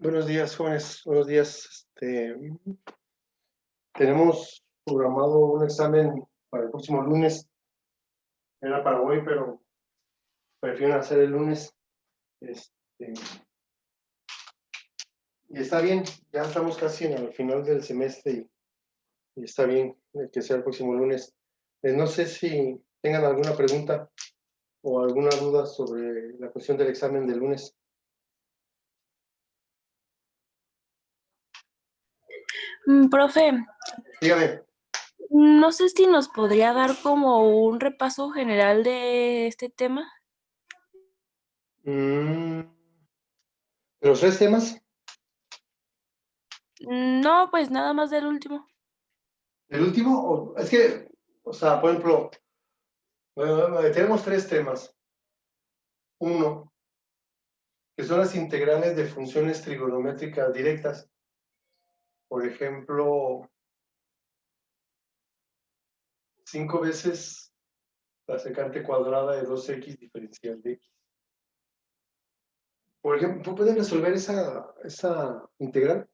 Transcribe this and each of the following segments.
Buenos días, jóvenes. Buenos días. Tenemos programado un examen para el próximo lunes. Era para hoy, pero prefiero hacer el lunes. Y está bien, ya estamos casi en el final del semestre y está bien que sea el próximo lunes. No sé si tengan alguna pregunta o alguna duda sobre la cuestión del examen del lunes. Profe, Dígame. no sé si nos podría dar como un repaso general de este tema. ¿Los 3 temas? No, pues nada más del último. ¿El último? Es que, o sea, por ejemplo, tenemos 3 temas. Uno, que son las integrales de funciones trigonométricas directas. Por ejemplo, 5 veces la secante cuadrada de 2x diferencial de x. Por ejemplo, ¿pueden resolver esa integral?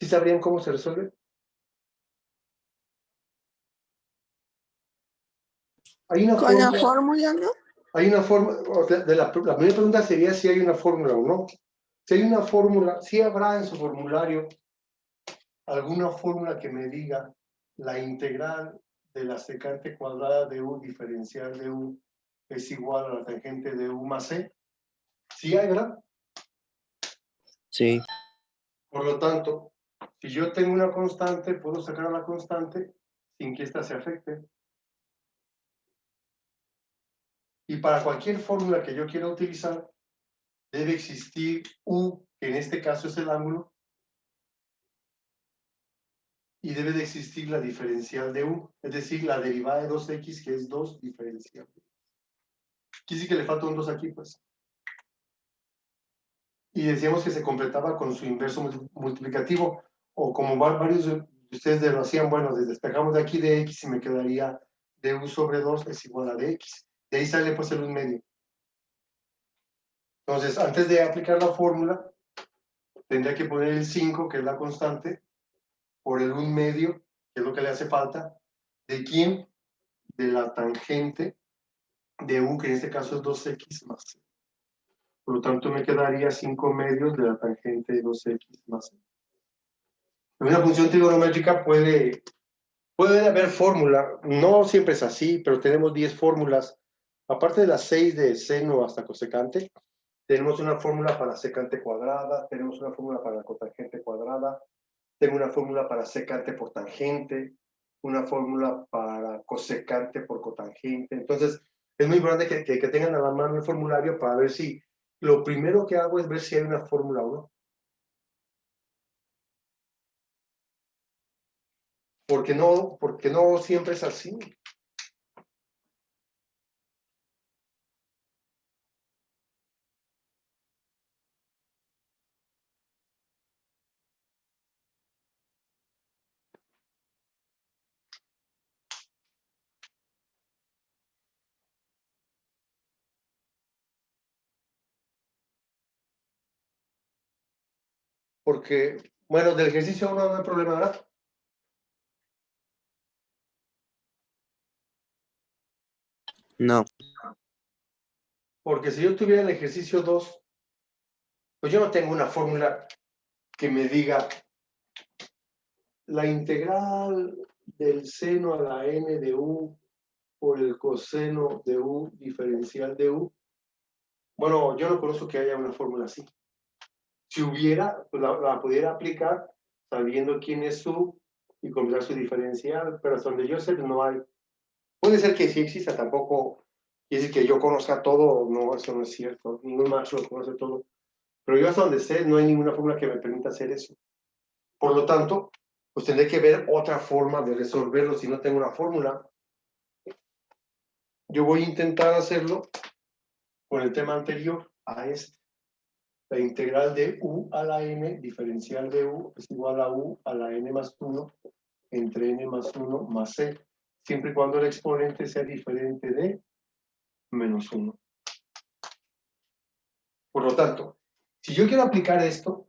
¿Sí sabrían cómo se resuelve? Hay una ¿Con la fórmula, fórmula, no? hay una fórmula, la primera pregunta sería si hay una fórmula o no. Si hay una fórmula, si habrá en su formulario alguna fórmula que me diga la integral de la secante cuadrada de u diferencial de u es igual a la tangente de u más c. ¿Sí hay, verdad? Sí. Por lo tanto, si yo tengo una constante, puedo sacar a la constante sin que ésta se afecte. Y para cualquier fórmula que yo quiera utilizar, debe existir u, que en este caso es el ángulo, y debe de existir la diferencial de u, es decir, la derivada de 2x, que es 2 diferencial. Aquí sí que le falta un 2 aquí, pues. Y decíamos que se completaba con su inverso multiplicativo, o como varios de ustedes lo hacían, bueno, despejamos de aquí de x y me quedaría de u sobre 2 es igual a dx. De ahí sale pues el 1 medio. Entonces, antes de aplicar la fórmula, tendría que poner el 5, que es la constante, por el 1 medio, que es lo que le hace falta. ¿De quién? De la tangente de u, que en este caso es 2x más c. Por lo tanto, me quedaría 5 medios de la tangente de 2x más c. En una función trigonométrica puede haber fórmula, no siempre es así, pero tenemos 10 fórmulas. Aparte de las 6 de seno hasta cosecante, tenemos una fórmula para secante cuadrada, tenemos una fórmula para la cotangente cuadrada, tengo una fórmula para secante por tangente, una fórmula para cosecante por cotangente. Entonces, es muy importante que tengan a la mano el formulario para ver si lo primero que hago es ver si hay una fórmula o no. Porque no siempre es así. Porque, bueno, del ejercicio 1 no hay problema, ¿verdad? No. Porque si yo tuviera el ejercicio 2, pues yo no tengo una fórmula que me diga la integral del seno a la n de u por el coseno de u diferencial de u. Bueno, yo no conozco que haya una fórmula así. Si hubiera, pues la pudiera aplicar sabiendo quién es u y combinar su diferencial, pero hasta donde yo sé no hay. Puede ser que sí exista, tampoco quiere decir que yo conozca todo, no, eso no es cierto, ningún maestro lo conoce todo. Pero yo hasta donde sé no hay ninguna fórmula que me permita hacer eso. Por lo tanto, pues tendré que ver otra forma de resolverlo si no tengo una fórmula. Yo voy a intentar hacerlo con el tema anterior a este. La integral de u a la n diferencial de u es igual a u a la n más 1 entre n más 1 más c, siempre y cuando el exponente sea diferente de menos 1. Por lo tanto, si yo quiero aplicar esto,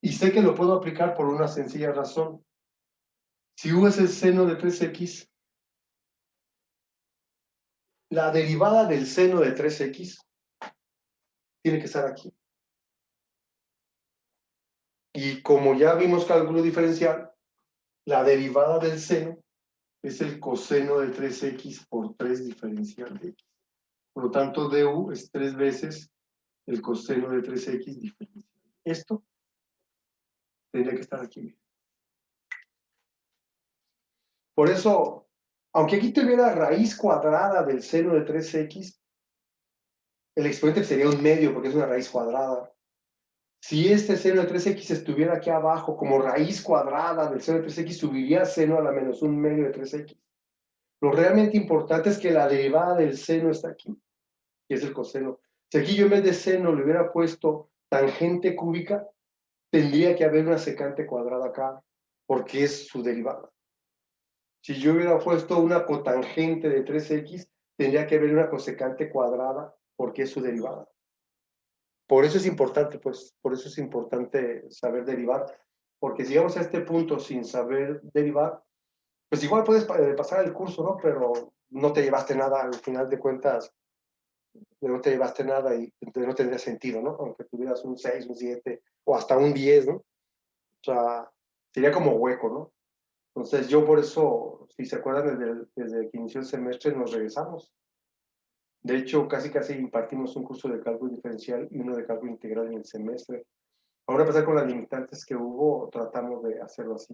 y sé que lo puedo aplicar por una sencilla razón, si u es el seno de 3x, la derivada del seno de 3x tiene que estar aquí. Y como ya vimos cálculo diferencial, la derivada del seno es el coseno de 3x por 3 diferencial de x. Por lo tanto, du es 3 veces el coseno de 3x diferencial. Esto tendría que estar aquí. Por eso, aunque aquí tuviera raíz cuadrada del seno de 3x, el exponente sería un medio porque es una raíz cuadrada. Si este seno de 3x estuviera aquí abajo como raíz cuadrada del seno de 3x, subiría seno a la menos un medio de 3x. Lo realmente importante es que la derivada del seno está aquí, que es el coseno. Si aquí yo en vez de seno le hubiera puesto tangente cúbica, tendría que haber una secante cuadrada acá, porque es su derivada. Si yo hubiera puesto una cotangente de 3x, tendría que haber una cosecante cuadrada, porque es su derivada. Por eso es importante, pues, por eso es importante saber derivar, porque si llegamos a este punto sin saber derivar, pues igual puedes pasar el curso, ¿no? Pero no te llevaste nada, al final de cuentas, no te llevaste nada y entonces no tendría sentido, ¿no? Aunque tuvieras un 6, un 7 o hasta un 10, ¿no? O sea, sería como hueco, ¿no? Entonces yo por eso, si se acuerdan, desde que inició el semestre nos regresamos. De hecho, casi impartimos un curso de cálculo diferencial y uno de cálculo integral en el semestre. Ahora, a pesar con las limitantes que hubo, tratamos de hacerlo así.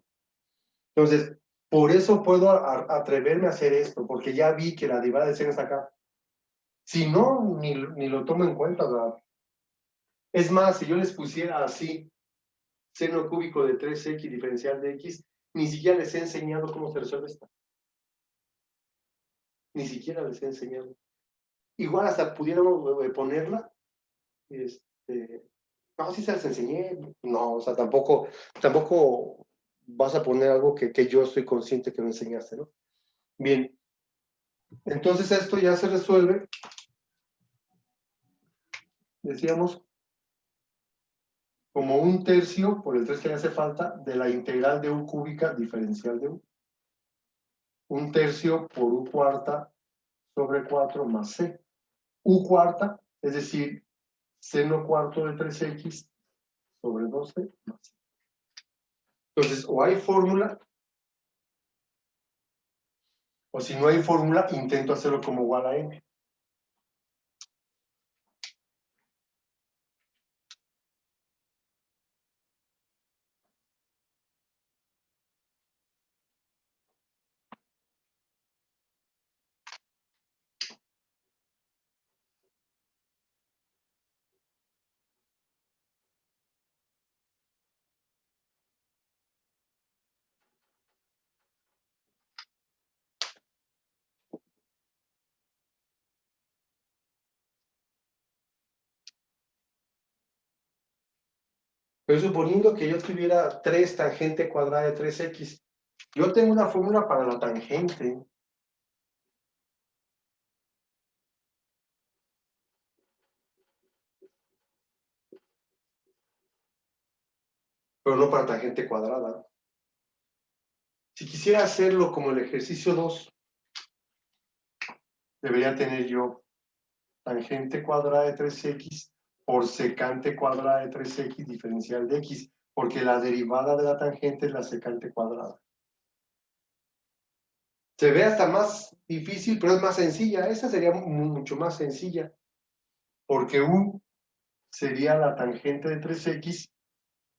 Entonces, por eso puedo atreverme a hacer esto, porque ya vi que la derivada de seno está acá. Si no, ni lo tomo en cuenta, ¿verdad? Es más, si yo les pusiera así, seno cúbico de 3x diferencial de x, ni siquiera les he enseñado cómo se resuelve esto. Ni siquiera les he enseñado. Igual hasta pudiéramos ponerla. No, sí se las enseñé. No, o sea, tampoco vas a poner algo que yo estoy consciente que no enseñaste, ¿no? Bien. Entonces esto ya se resuelve. Decíamos, como un tercio, por el 3 que le hace falta, de la integral de u cúbica diferencial de u. Un tercio por u cuarta sobre 4 más c. U cuarta, es decir, seno cuarto de 3x sobre 12 más c. Entonces, o hay fórmula, o si no hay fórmula, intento hacerlo como igual a n. Pero suponiendo que yo tuviera 3 tangente cuadrada de 3x, yo tengo una fórmula para la tangente. Pero no para tangente cuadrada. Si quisiera hacerlo como el ejercicio 2, debería tener yo tangente cuadrada de 3x por secante cuadrada de 3x diferencial de x, porque la derivada de la tangente es la secante cuadrada. Se ve hasta más difícil, pero es más sencilla. Esa sería mucho más sencilla, porque u sería la tangente de 3x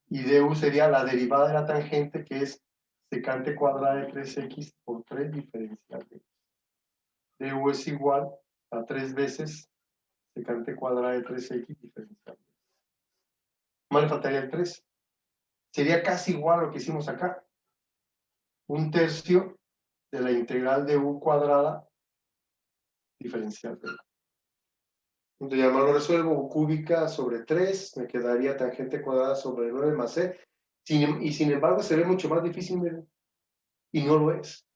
y du sería la derivada de la tangente, que es secante cuadrada de 3x por 3 diferencial de x. Du es igual a 3 veces secante cuadrada de 3x diferencial. Más le faltaría el 3. Sería casi igual a lo que hicimos acá. Un tercio de la integral de u cuadrada diferencial de u. Entonces ya más lo resuelvo, U cúbica sobre 3, me quedaría tangente cuadrada sobre 9 más C. Y sin embargo se ve mucho más difícil, miren, y no lo es.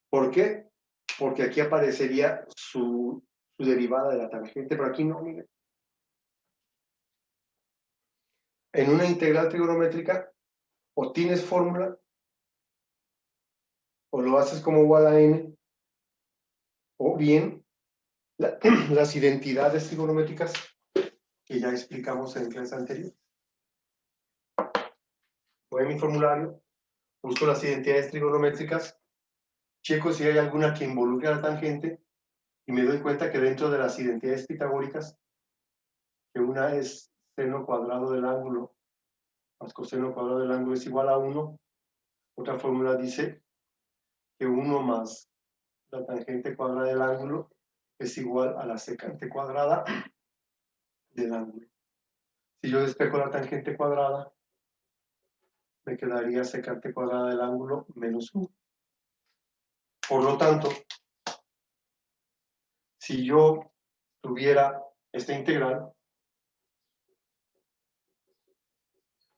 ¿Por qué? Porque aquí aparecería su derivada de la tangente, pero aquí no, miren. En una integral trigonométrica, o tienes fórmula, o lo haces como igual a n, o bien las identidades trigonométricas que ya explicamos en clase anterior. Voy a mi formulario, busco las identidades trigonométricas, checo si hay alguna que involucre a la tangente y me doy cuenta que dentro de las identidades pitagóricas, que una es seno cuadrado del ángulo más coseno cuadrado del ángulo es igual a 1, otra fórmula dice que 1 más la tangente cuadrada del ángulo es igual a la secante cuadrada del ángulo. Si yo despejo la tangente cuadrada, me quedaría secante cuadrada del ángulo menos 1. Por lo tanto, si yo tuviera esta integral,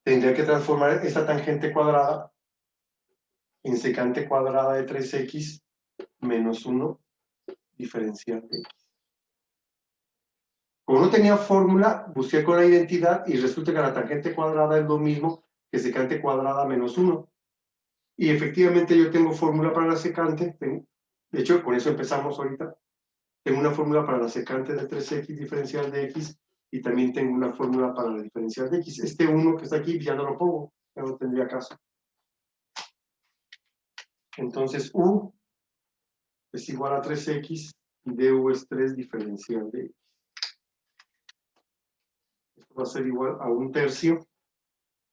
tendría que transformar esta tangente cuadrada en secante cuadrada de 3x menos 1 diferencial de x. Como no tenía fórmula, busqué con la identidad y resulta que la tangente cuadrada es lo mismo que secante cuadrada menos 1. Y efectivamente yo tengo fórmula para la secante, de hecho con eso empezamos ahorita. Tengo una fórmula para la secante de 3x diferencial de x y también tengo una fórmula para la diferencial de x. Este 1 que está aquí ya no lo pongo, ya no tendría caso. Entonces u es igual a 3x y du es 3 diferencial de x. Esto va a ser igual a 1/3.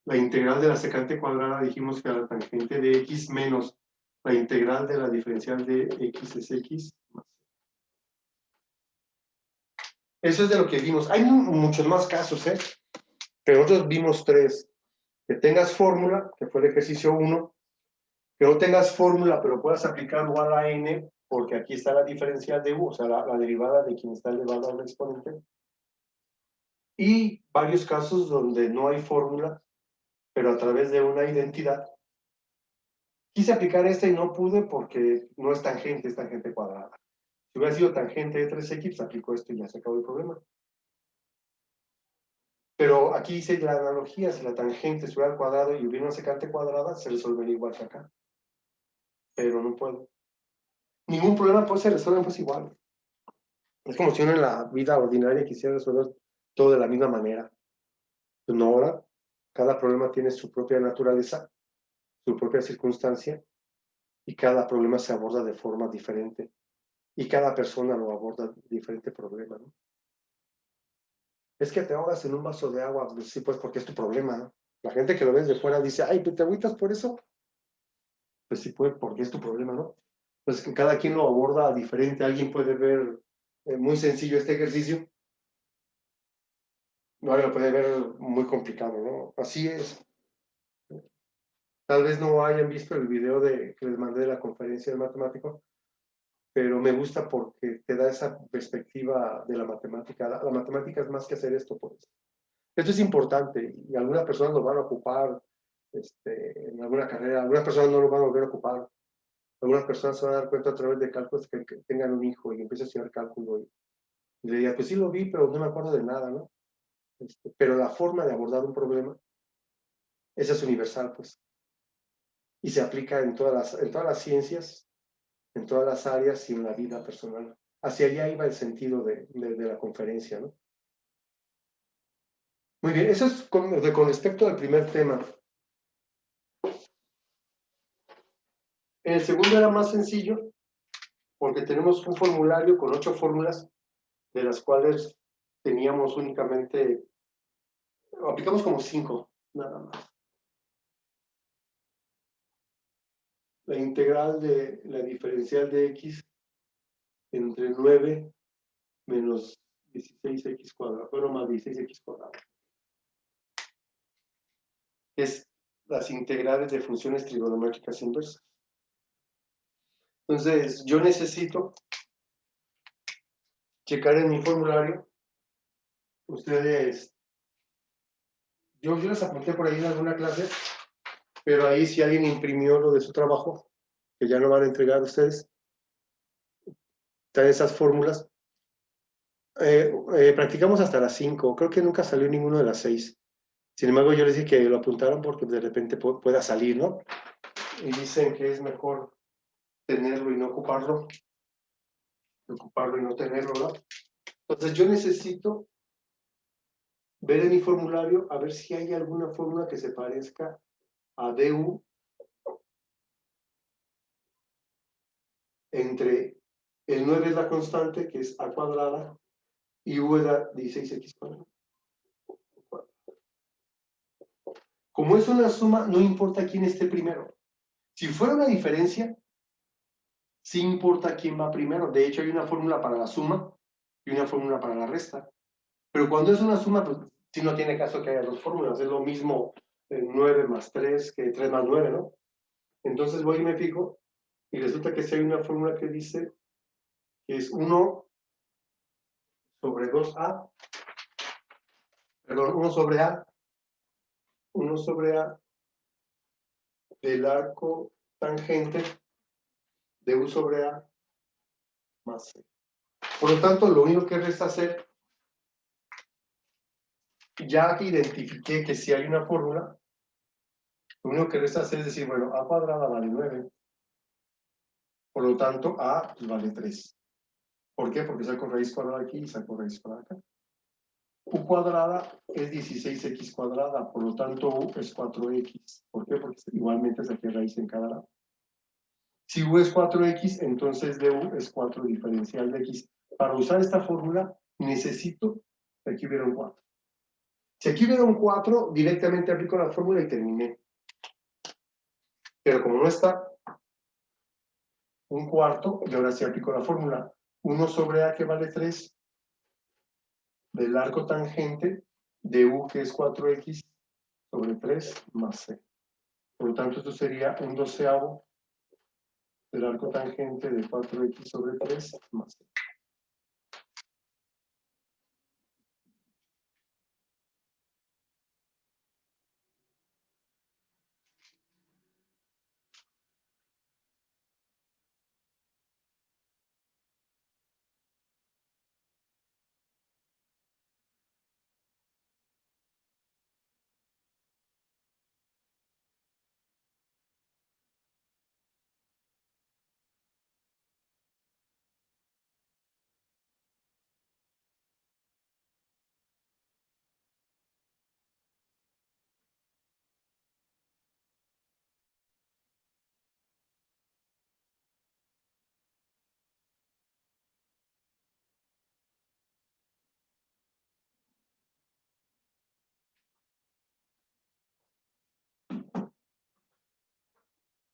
La integral de la secante cuadrada dijimos que a la tangente de x menos la integral de la diferencial de x es x más. Eso es de lo que vimos. Hay muchos más casos, pero nosotros vimos 3. Que tengas fórmula, que fue el ejercicio 1, que no tengas fórmula, pero puedas aplicar igual a n, porque aquí está la diferencial de u, o sea, la derivada de quien está elevado al exponente. Y varios casos donde no hay fórmula, pero a través de una identidad. Quise aplicar esta y no pude porque no es tangente cuadrada. Si hubiera sido tangente de 3x, aplico esto y ya se acabó el problema. Pero aquí dice la analogía, si la tangente estuviera al cuadrado y hubiera una secante cuadrada, se resolvería igual que acá. Pero no puedo. Ningún problema pues se resuelve pues igual. Es como si uno en la vida ordinaria quisiera resolver todo de la misma manera. Pues no, ahora cada problema tiene su propia naturaleza, su propia circunstancia, y cada problema se aborda de forma diferente. Y cada persona lo aborda de diferente problema, ¿no? Es que te ahogas en un vaso de agua, pues sí, pues porque es tu problema, ¿no? La gente que lo ves de fuera dice, ay, ¿te agüitas por eso? Pues sí, pues porque es tu problema, ¿no? Pues que cada quien lo aborda diferente. Alguien puede ver muy sencillo este ejercicio, no lo puede ver muy complicado, ¿no? Así es. Tal vez no hayan visto el video que les mandé de la conferencia del matemático, pero me gusta porque te da esa perspectiva de la matemática. La matemática es más que hacer esto, pues. Esto es importante y algunas personas lo van a ocupar en alguna carrera, algunas personas no lo van a volver a ocupar. Algunas personas se van a dar cuenta a través de cálculos que tengan un hijo y empiecen a estudiar cálculo y le digan, pues sí lo vi, pero no me acuerdo de nada, ¿no? Pero la forma de abordar un problema, esa es universal, pues. Y se aplica en todas las ciencias, en todas las áreas y en la vida personal. Hacia allá iba el sentido de la conferencia, ¿no? Muy bien, eso es con respecto al primer tema. En el segundo era más sencillo, porque tenemos un formulario con 8 fórmulas, de las cuales teníamos únicamente, aplicamos como 5, nada más. La integral de la diferencial de x entre 9 menos 16x cuadrado, bueno, más 16x cuadrado. Es las integrales de funciones trigonométricas inversas. Entonces, yo necesito checar en mi formulario ustedes, yo les apunté por ahí en alguna clase, pero ahí si alguien imprimió lo de su trabajo, que ya no van a entregar ustedes, están esas fórmulas. Practicamos hasta las 5, creo que nunca salió ninguno de las 6. Sin embargo, yo les dije que lo apuntaron porque de repente pueda salir, ¿no? Y dicen que es mejor tenerlo y no ocuparlo, ocuparlo y no tenerlo, ¿no? Entonces yo necesito ver en mi formulario a ver si hay alguna fórmula que se parezca a du entre el 9 es la constante, que es a cuadrada, y u es la 16x cuadrada. Como es una suma, no importa quién esté primero. Si fuera una diferencia, sí importa quién va primero. De hecho, hay una fórmula para la suma y una fórmula para la resta. Pero cuando es una suma, pues sí no tiene caso que haya dos fórmulas. Es lo mismo 9 más 3 que 3 más 9, ¿no? Entonces voy y me fijo y resulta que si hay una fórmula que dice que es 1 sobre 2a, perdón, 1 sobre a, 1 sobre a del arco tangente de u sobre a más c. Por lo tanto, lo único que resta hacer, ya que identifiqué que si hay una fórmula, lo único que resta hacer es decir, bueno, a cuadrada vale 9. Por lo tanto, a pues, vale 3. ¿Por qué? Porque saco raíz cuadrada aquí y saco raíz cuadrada acá. U cuadrada es 16x cuadrada, por lo tanto u es 4x. ¿Por qué? Porque igualmente saqué raíz en cada lado. Si u es 4x, entonces du es 4 diferencial de x. Para usar esta fórmula, necesito que aquí hubiera un 4. Si aquí hubiera un 4, directamente aplico la fórmula y terminé. Pero como no está un cuarto, y ahora sí aplico la fórmula. 1 sobre a que vale 3, del arco tangente de u que es 4x sobre 3 más c. Por lo tanto, esto sería un doceavo del arco tangente de 4x sobre 3 más c.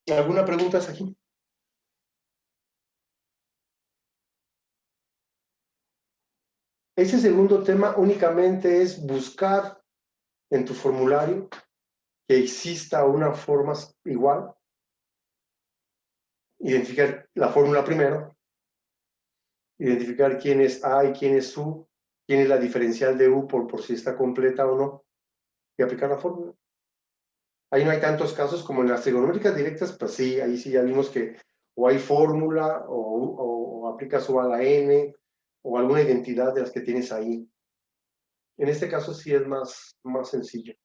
¿Alguna pregunta hasta aquí? Ese segundo tema únicamente es buscar en tu formulario que exista una forma igual, identificar la fórmula primero, identificar quién es a y quién es u, quién es la diferencial de u por si está completa o no, y aplicar la fórmula. Ahí no hay tantos casos como en las trigonométricas directas, pues sí, ahí sí ya vimos que o hay fórmula o aplicas u a la n o alguna identidad de las que tienes ahí. En este caso sí es más sencillo.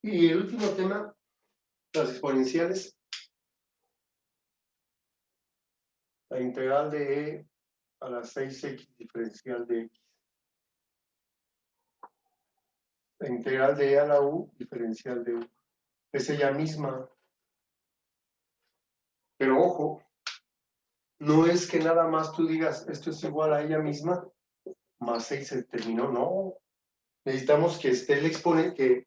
Y el último tema, las exponenciales. La integral de e a la 6x diferencial de x. La integral de e a la u diferencial de u. Es ella misma. Pero ojo, no es que nada más tú digas esto es igual a ella misma, más 6 se terminó, no. Necesitamos que esté el exponente,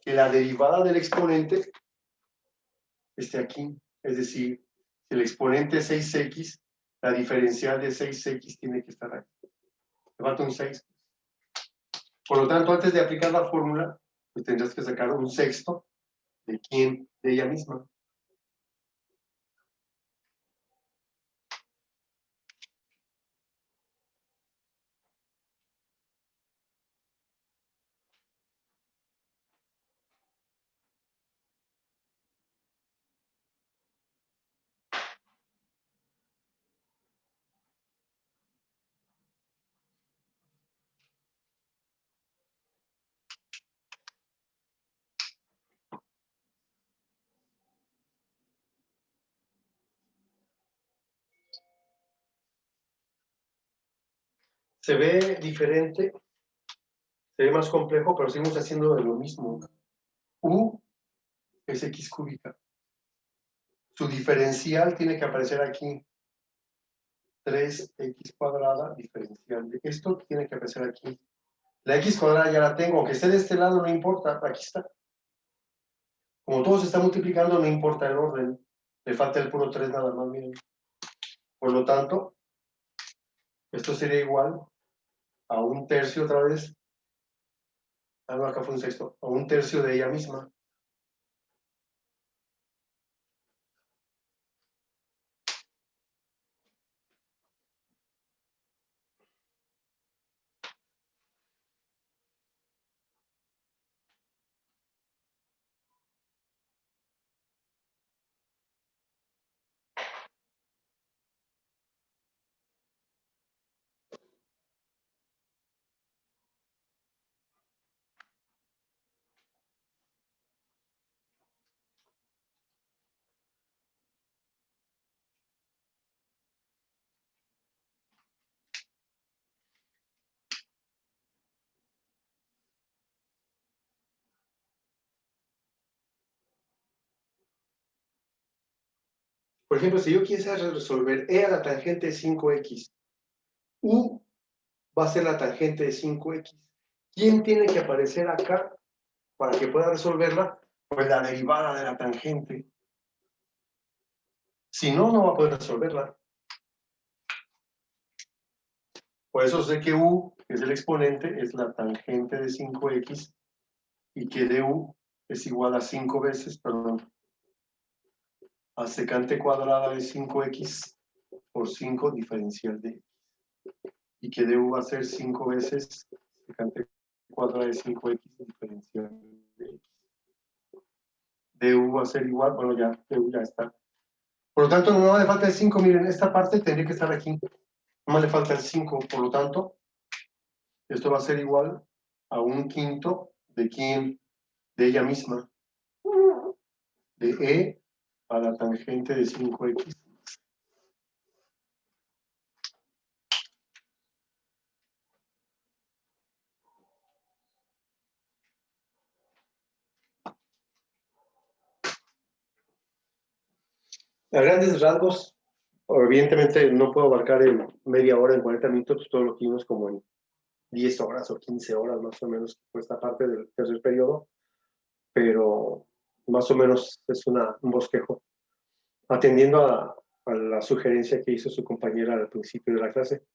que la derivada del exponente esté aquí. Es decir, si el exponente es 6x, la diferencial de 6x tiene que estar aquí. Me falta un 6. Por lo tanto, antes de aplicar la fórmula, pues tendrás que sacar un sexto de quién, de ella misma. Se ve diferente, se ve más complejo, pero seguimos haciendo lo mismo. U es x cúbica. Su diferencial tiene que aparecer aquí. 3x cuadrada diferencial de esto tiene que aparecer aquí. La x cuadrada ya la tengo, aunque esté de este lado no importa, aquí está. Como todo se está multiplicando, no importa el orden. Le falta el puro 3 nada más, miren. Por lo tanto, esto sería igual a un tercio otra vez. Ah, no, acá fue un sexto. A un tercio de ella misma. Por ejemplo, si yo quisiera resolver E a la tangente de 5x, U va a ser la tangente de 5x. ¿Quién tiene que aparecer acá para que pueda resolverla? Pues la derivada de la tangente. Si no, no va a poder resolverla. Por eso sé que U, que es el exponente, es la tangente de 5x y que du es igual a 5 veces, perdón, a secante cuadrada de 5x por 5 diferencial de x. Y que du va a ser 5 veces secante cuadrada de 5x diferencial de x. Du va a ser igual, bueno, ya, du ya está. Por lo tanto, no le falta el 5, miren, esta parte tendría que estar aquí. No le falta el 5, por lo tanto, esto va a ser igual a un quinto de quién, de ella misma, de E a la tangente de 5x. A grandes rasgos, evidentemente no puedo abarcar en media hora, en 40 minutos, pues todo lo que vimos como en 10 horas o 15 horas más o menos, por esta parte del tercer periodo, pero más o menos es un bosquejo, atendiendo a la sugerencia que hizo su compañera al principio de la clase.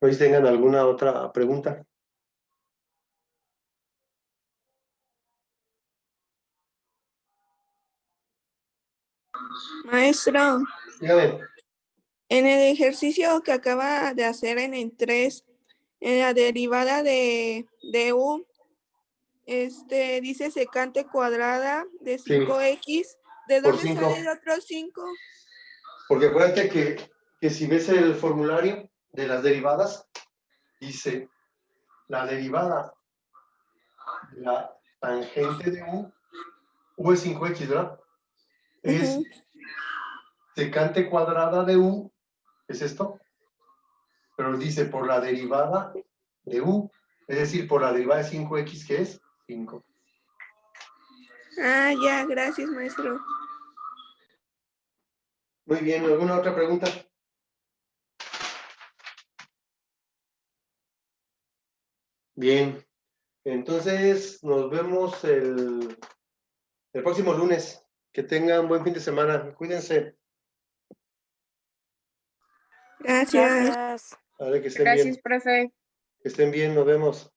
No sé si tengan alguna otra pregunta. Maestro, Dígame. en el ejercicio que acaba de hacer en el 3, en la derivada de u, dice secante cuadrada de 5x. ¿De Por dónde 5. sale el otro 5? Porque acuérdate que si ves el formulario de las derivadas, dice la derivada de la tangente de u es 5x, ¿verdad? Es secante cuadrada de u, es esto, pero dice por la derivada de u, es decir, por la derivada de 5x, que es 5. Ah, ya, gracias, maestro. Muy bien, ¿alguna otra pregunta? Bien. Entonces, nos vemos el próximo lunes. Que tengan buen fin de semana. Cuídense. Gracias. Gracias. Vale, que estén bien. Gracias, profe. Que estén bien, nos vemos.